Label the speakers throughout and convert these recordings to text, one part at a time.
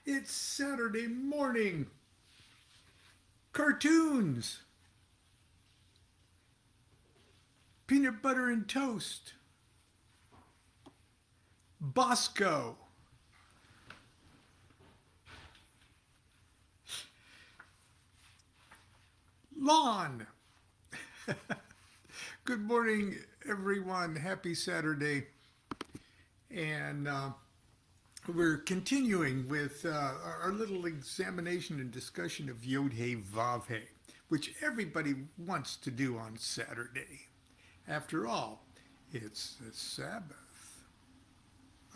Speaker 1: It's Saturday morning. Cartoons. Peanut butter and toast. Bosco. Lon. Good morning, everyone. Happy Saturday. And we're continuing with our little examination and discussion of Yod He Vav He, which everybody wants to do on Saturday. After all, it's the Sabbath.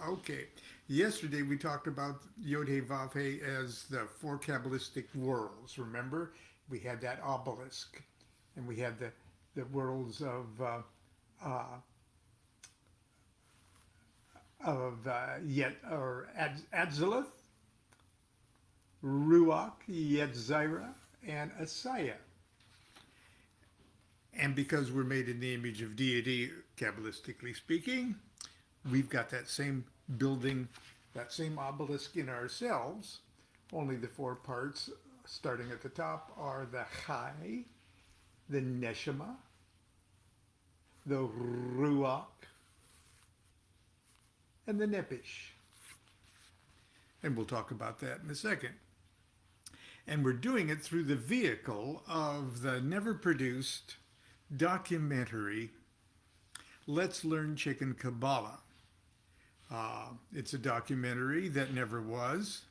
Speaker 1: Okay, yesterday we talked about Yod He Vav He as the four Kabbalistic worlds. Remember, we had that obelisk, and we had the worlds of Adzilith, Ruach, Yetzirah, and Asaya. And because we're made in the image of deity, Kabbalistically speaking, we've got that same building, that same obelisk in ourselves. Only the four parts, starting at the top, are the Chai, the Neshama, the Ruach, and the Nepish. And we'll talk about that in a second. And we're doing it through the vehicle of the never-produced documentary, Let's Learn Chicken Kabbalah. It's a documentary that never was,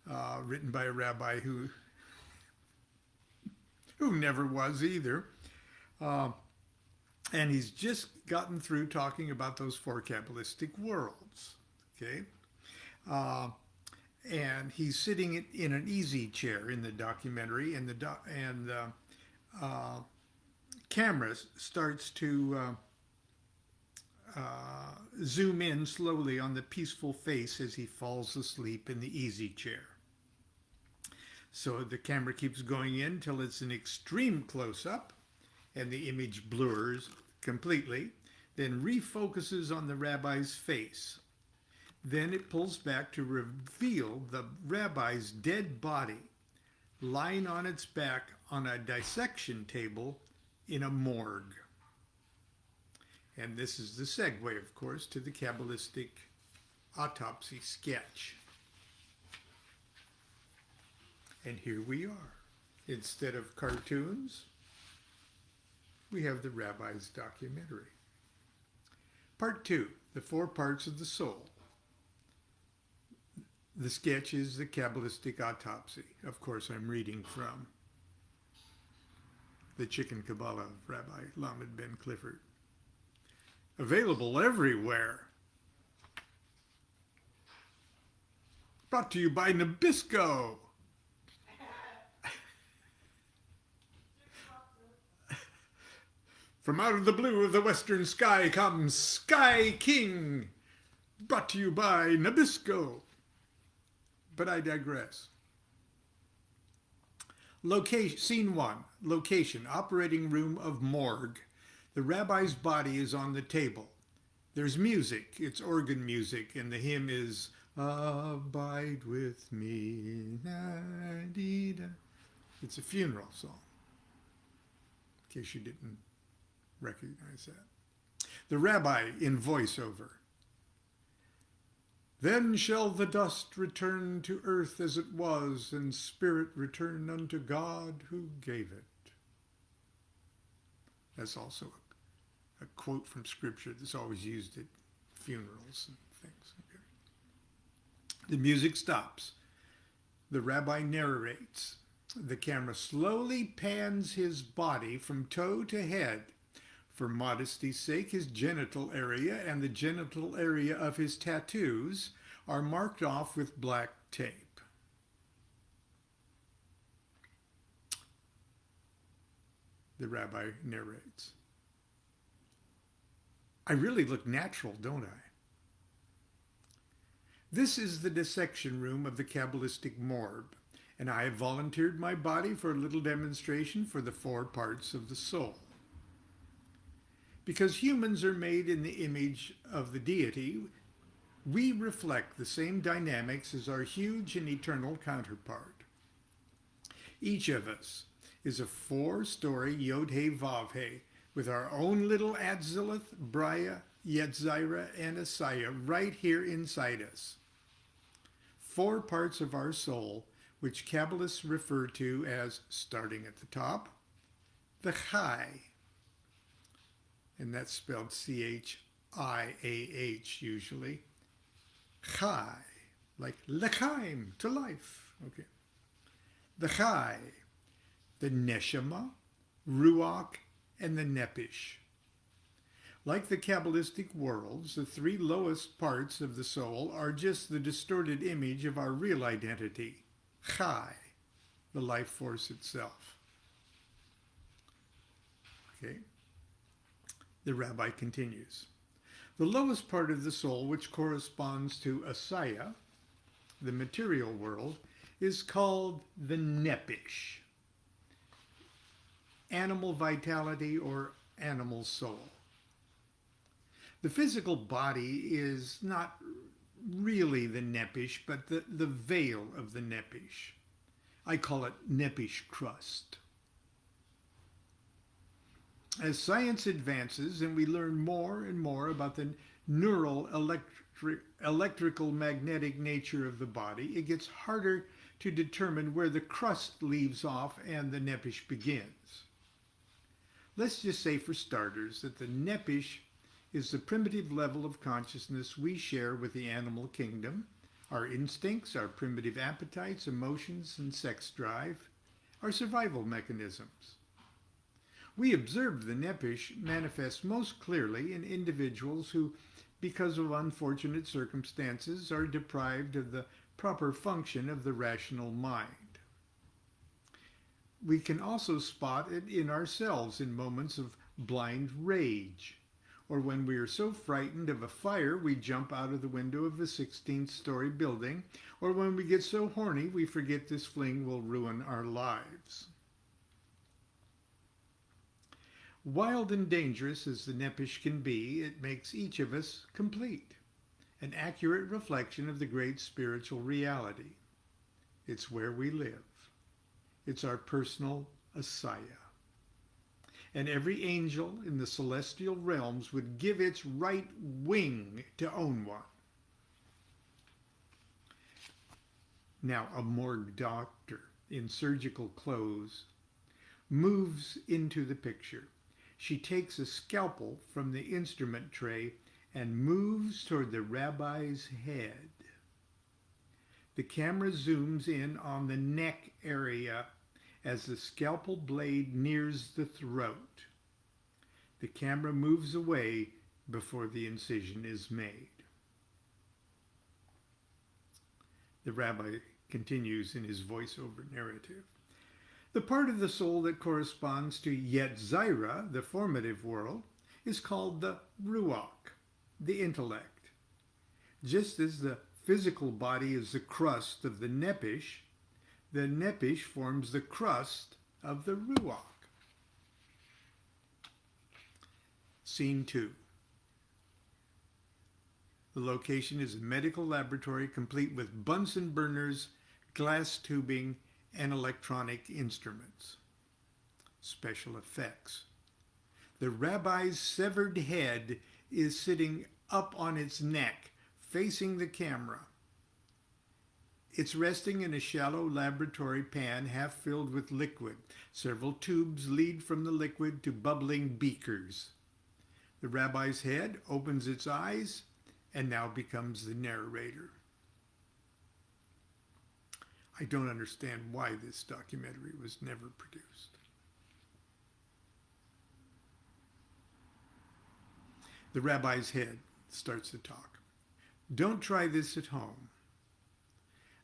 Speaker 1: written by a rabbi who never was either. And he's just gotten through talking about those four Kabbalistic worlds, okay? And he's sitting in an easy chair in the documentary, and the camera starts to zoom in slowly on the peaceful face as he falls asleep in the easy chair. So the camera keeps going in till it's an extreme close-up, and the image blurs completely, then refocuses on the rabbi's face. Then it pulls back to reveal the rabbi's dead body lying on its back on a dissection table in a morgue. And this is the segue, of course, to the Kabbalistic Autopsy sketch. And here we are. Instead of cartoons, we have the rabbi's documentary. Part 2, the four parts of the soul. The sketch is the Kabbalistic Autopsy. Of course, I'm reading from the Chicken Kabbalah of Rabbi Lamed Ben Clifford. Available everywhere. Brought to you by Nabisco. From out of the blue of the western sky comes Sky King, brought to you by Nabisco. But I digress. Location, scene 1, location, operating room of morgue. The rabbi's body is on the table. There's music, it's organ music, and the hymn is Abide with me. It's a funeral song, in case you didn't recognize that. The rabbi in voiceover. Then shall the dust return to earth as it was, and spirit return unto God who gave it. That's also a quote from Scripture that's always used at funerals and things. Okay. The music stops. The rabbi narrates. The camera slowly pans his body from toe to head. For modesty's sake, his genital area and the genital area of his tattoos are marked off with black tape. The rabbi narrates. I really look natural, don't I? This is the dissection room of the Kabbalistic morgue, and I have volunteered my body for a little demonstration for the four parts of the soul. Because humans are made in the image of the deity, We reflect the same dynamics as our huge and eternal counterpart. Each of us is a 4-story Yod-He Vav-He with our own little Atzilith, Braya, Yetzirah, and Asaya right here inside us. 4 parts of our soul, which Kabbalists refer to as, starting at the top, the Chai, and that's spelled C-H-I-A-H usually. Chai, like l'chaim, to life. Okay. The Chai, the Neshama, Ruach, and the Nepish. Like the Kabbalistic worlds, the 3 lowest parts of the soul are just the distorted image of our real identity, Chai, the life force itself. Okay. The rabbi continues. The lowest part of the soul, which corresponds to Asaya, the material world, is called the Nepish, animal vitality or animal soul. The physical body is not really the Nepish, but the veil of the Nepish. I call it Nepish crust. As science advances and we learn more and more about the neural electrical magnetic nature of the body, it gets harder to determine where the crust leaves off and the Nepish begins. Let's just say, for starters, that the Nepish is the primitive level of consciousness we share with the animal kingdom, our instincts, our primitive appetites, emotions, and sex drive, our survival mechanisms. We observe the Nepish manifest most clearly in individuals who, because of unfortunate circumstances, are deprived of the proper function of the rational mind. We can also spot it in ourselves in moments of blind rage, or when we are so frightened of a fire we jump out of the window of a 16th-story building, or when we get so horny we forget this fling will ruin our lives. Wild and dangerous as the Nepish can be, it makes each of us complete, an accurate reflection of the great spiritual reality. It's where we live. It's our personal Asaya. And every angel in the celestial realms would give its right wing to own one. Now, a morgue doctor in surgical clothes moves into the picture. She takes a scalpel from the instrument tray and moves toward the rabbi's head. The camera zooms in on the neck area as the scalpel blade nears the throat. The camera moves away before the incision is made. The rabbi continues in his voiceover narrative. The part of the soul that corresponds to Yetzirah, the formative world, is called the Ruach, the intellect. Just as the physical body is the crust of the Nepish forms the crust of the Ruach. Scene 2. The location is a medical laboratory complete with Bunsen burners, glass tubing, and electronic instruments. Special effects. The rabbi's severed head is sitting up on its neck, facing the camera. It's resting in a shallow laboratory pan half filled with liquid. Several tubes lead from the liquid to bubbling beakers. The rabbi's head opens its eyes and now becomes the narrator. I don't understand why this documentary was never produced. The rabbi's head starts to talk. Don't try this at home.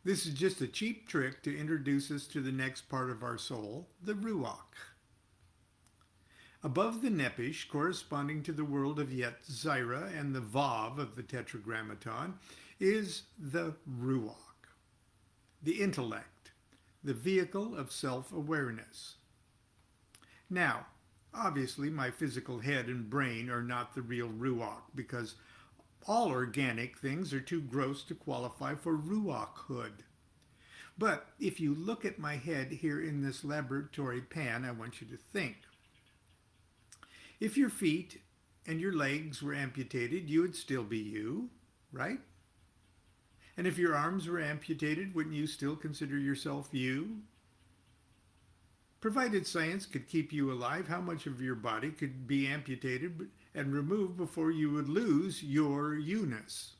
Speaker 1: This is just a cheap trick to introduce us to the next part of our soul, the Ruach. Above the Nepish, corresponding to the world of Yetzirah and the Vav of the Tetragrammaton, is the Ruach, the intellect, the vehicle of self-awareness. Now, obviously, my physical head and brain are not the real Ruach, because all organic things are too gross to qualify for ruachhood. But if you look at my head here in this laboratory pan, I want you to think. If your feet and your legs were amputated, you would still be you, right? And if your arms were amputated, wouldn't you still consider yourself you? Provided science could keep you alive, how much of your body could be amputated and removed before you would lose your you-ness?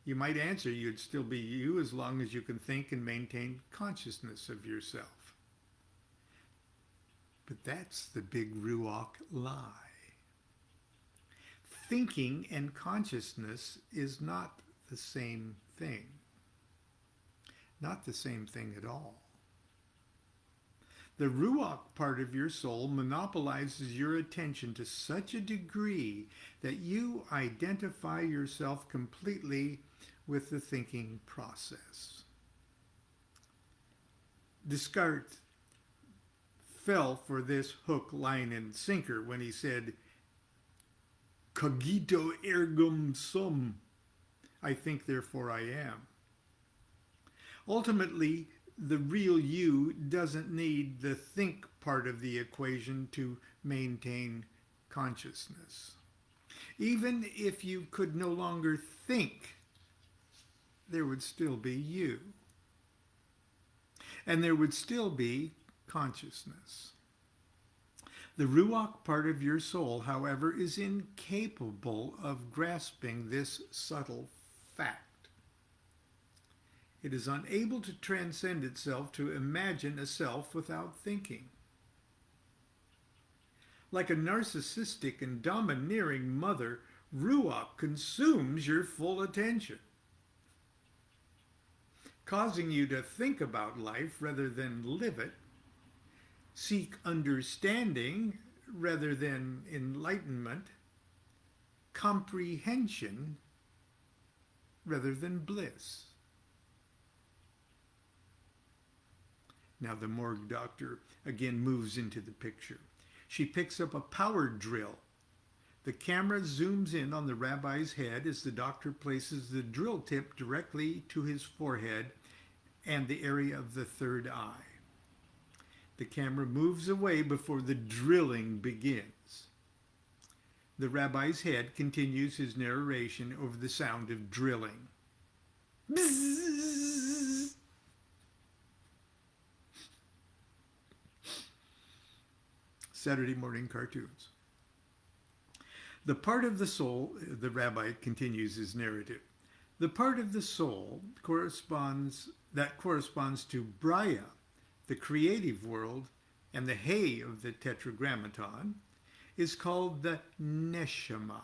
Speaker 1: You might answer you'd still be you as long as you can think and maintain consciousness of yourself. But that's the big ruach lie. Thinking and consciousness is not the same thing. Not the same thing at all. The ruach part of your soul monopolizes your attention to such a degree that you identify yourself completely with the thinking process. Descartes fell for this hook, line, and sinker when he said, "Cogito ergo sum," I think, therefore I am. Ultimately, the real you doesn't need the think part of the equation to maintain consciousness. Even if you could no longer think, there would still be you. And there would still be consciousness. The ruach part of your soul, however, is incapable of grasping this subtle fact. It is unable to transcend itself to imagine a self without thinking. Like a narcissistic and domineering mother, ruach consumes your full attention, causing you to think about life rather than live it, seek understanding rather than enlightenment, comprehension rather than bliss. Now the morgue doctor again moves into the picture. She picks up a power drill. The camera zooms in on the rabbi's head as the doctor places the drill tip directly to his forehead and the area of the third eye. The camera moves away before the drilling begins. The rabbi's head continues his narration over the sound of drilling. Bzzz. Saturday morning cartoons. The part of the soul, the rabbi continues his narrative, the part of the soul corresponds to Braya, the creative world, and the hay of the tetragrammaton, is called the neshama,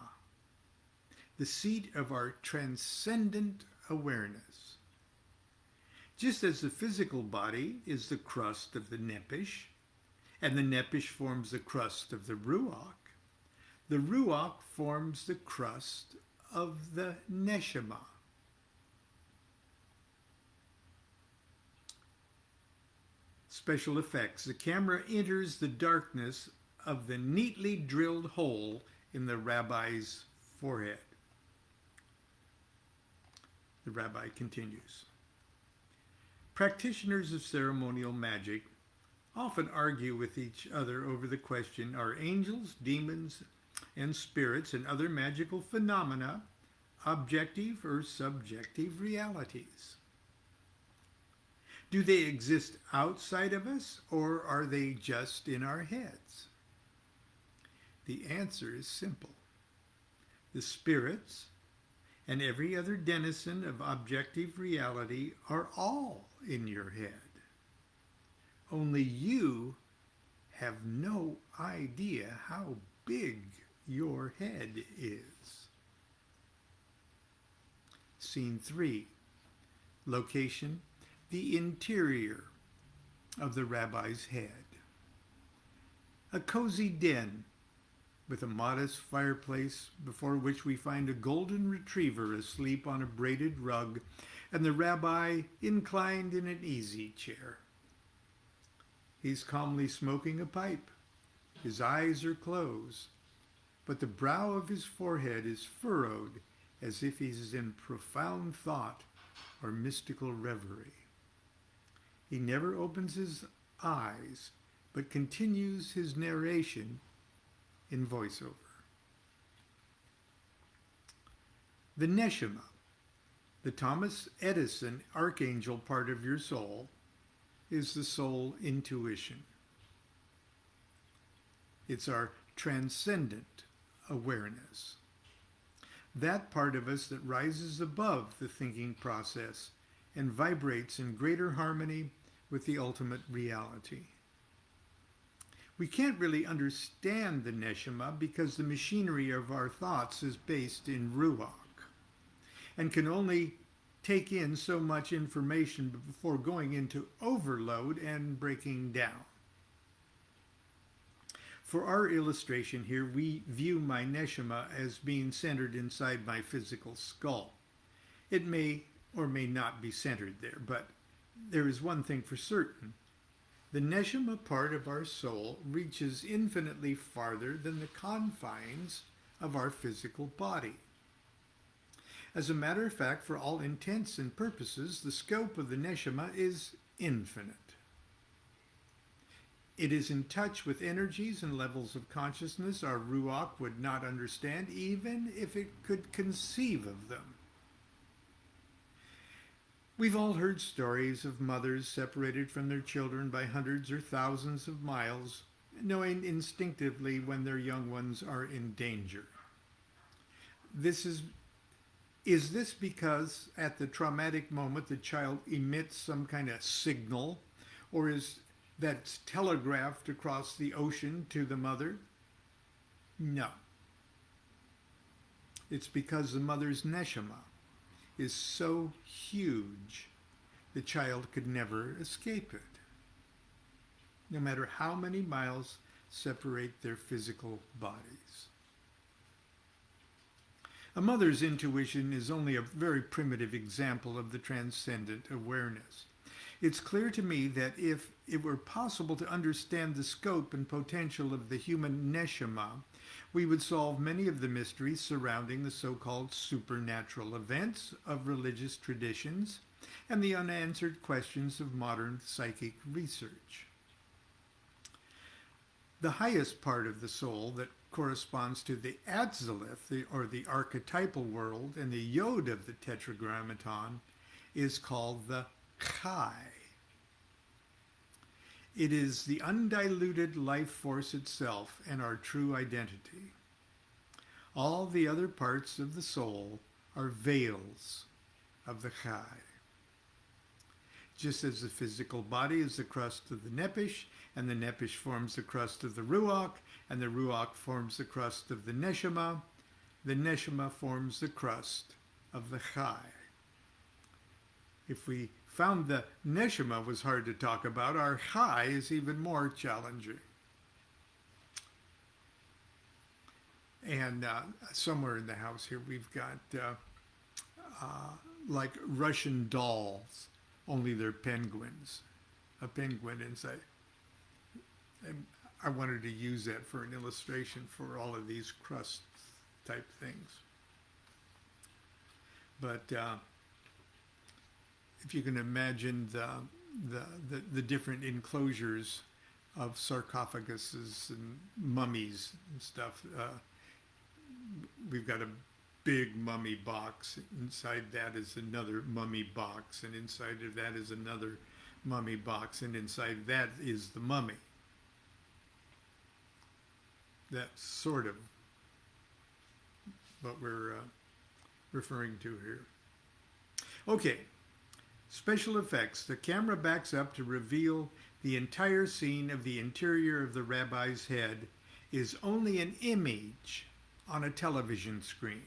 Speaker 1: the seat of our transcendent awareness. Just as the physical body is the crust of the nepish, and the nepish forms the crust of the ruach forms the crust of the neshama. Special effects. The camera enters the darkness of the neatly drilled hole in the rabbi's forehead. The rabbi continues. Practitioners of ceremonial magic often argue with each other over the question, are angels, demons, and spirits and other magical phenomena objective or subjective realities? Do they exist outside of us, or are they just in our heads? The answer is simple. The spirits and every other denizen of objective reality are all in your head. Only you have no idea how big your head is. Scene 3. Location: the interior of the rabbi's head. A cozy den with a modest fireplace before which we find a golden retriever asleep on a braided rug and the rabbi inclined in an easy chair. He's calmly smoking a pipe. His eyes are closed. but the brow of his forehead is furrowed as if he is in profound thought or mystical reverie. He never opens his eyes, but continues his narration in voiceover. The neshama, the Thomas Edison archangel part of your soul, is the soul intuition. It's our transcendent awareness. That part of us that rises above the thinking process and vibrates in greater harmony with the ultimate reality. We can't really understand the neshama because the machinery of our thoughts is based in ruach and can only take in so much information before going into overload and breaking down. For our illustration here, we view my neshama as being centered inside my physical skull. It may or may not be centered there, but there is one thing for certain. The neshama part of our soul reaches infinitely farther than the confines of our physical body. As a matter of fact, for all intents and purposes, the scope of the neshama is infinite. It is in touch with energies and levels of consciousness our ruach would not understand, even if it could conceive of them. We've all heard stories of mothers separated from their children by hundreds or thousands of miles, knowing instinctively when their young ones are in danger. Is this because at the traumatic moment the child emits some kind of signal, or is that's telegraphed across the ocean to the mother? No. It's because the mother's neshama is so huge the child could never escape it, no matter how many miles separate their physical bodies. A mother's intuition is only a very primitive example of the transcendent awareness. It's clear to me that if it were possible to understand the scope and potential of the human neshama, we would solve many of the mysteries surrounding the so-called supernatural events of religious traditions and the unanswered questions of modern psychic research. The highest part of the soul that corresponds to the Atzilith, or the archetypal world, and the yod of the Tetragrammaton, is called the Chai. It is the undiluted life force itself and our true identity. All the other parts of the soul are veils of the Chai. Just as the physical body is the crust of the Nepish, and the Nepish forms the crust of the Ruach, and the Ruach forms the crust of the Neshama forms the crust of the Chai. If we found the neshama was hard to talk about, our Chai is even more challenging. And somewhere in the house here we've got like Russian dolls, only they're penguins. A penguin inside. And I wanted to use that for an illustration for all of these crust type things. But if you can imagine the different enclosures of sarcophaguses and mummies and stuff, we've got a big mummy box. Inside that is another mummy box, and inside of that is another mummy box, and inside that is the mummy. That's sort of what we're referring to here. Okay. Special effects. The camera backs up to reveal the entire scene of the interior of the rabbi's head is only an image on a television screen.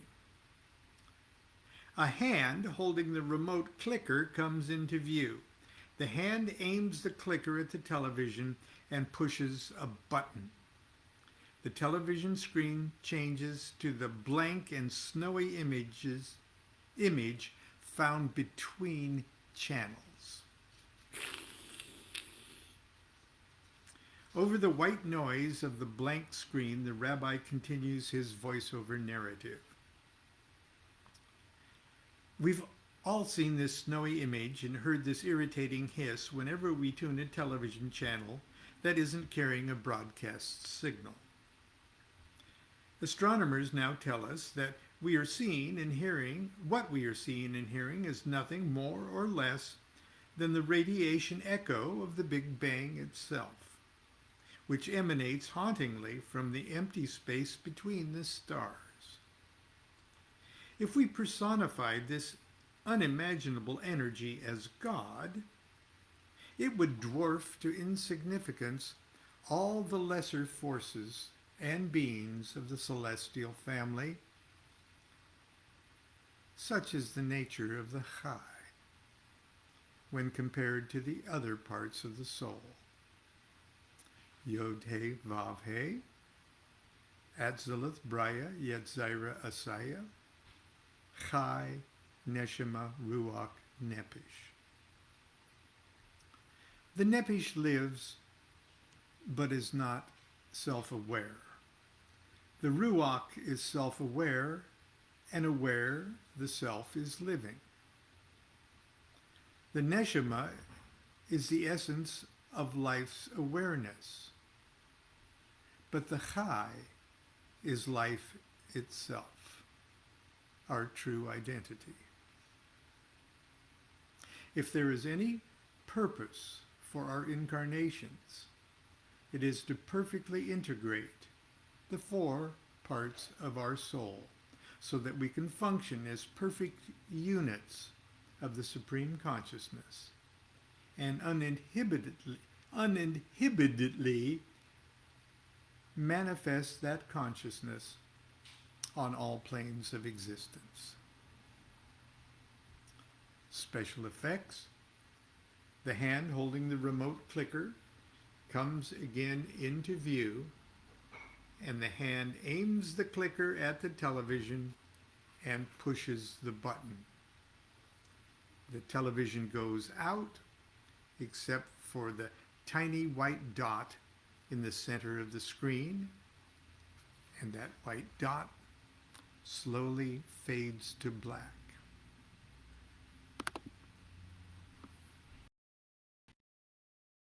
Speaker 1: A hand holding the remote clicker comes into view. The hand aims the clicker at the television and pushes a button. The television screen changes to the blank and snowy image found between channels. Over the white noise of the blank screen, the rabbi continues his voiceover narrative. We've all seen this snowy image and heard this irritating hiss whenever we tune a television channel that isn't carrying a broadcast signal. Astronomers now tell us that what we are seeing and hearing is nothing more or less than the radiation echo of the Big Bang itself, which emanates hauntingly from the empty space between the stars. If we personified this unimaginable energy as God, it would dwarf to insignificance all the lesser forces and beings of the celestial family, such is the nature of the Chai, when compared to the other parts of the soul. Yod-He, Vav-He, Atzilith, Braya, Yetzirah, Asaya, Chai, Neshama, Ruach, Nepish. The Nepish lives, but is not self-aware. The Ruach is self-aware, and aware the self is living. The Neshama is the essence of life's awareness, but the Chai is life itself, our true identity. If there is any purpose for our incarnations, it is to perfectly integrate the four parts of our soul so that we can function as perfect units of the Supreme Consciousness and uninhibitedly manifest that consciousness on all planes of existence. Special effects. The hand holding the remote clicker comes again into view, and the hand aims the clicker at the television and pushes the button. The television goes out, except for the tiny white dot in the center of the screen, and that white dot slowly fades to black.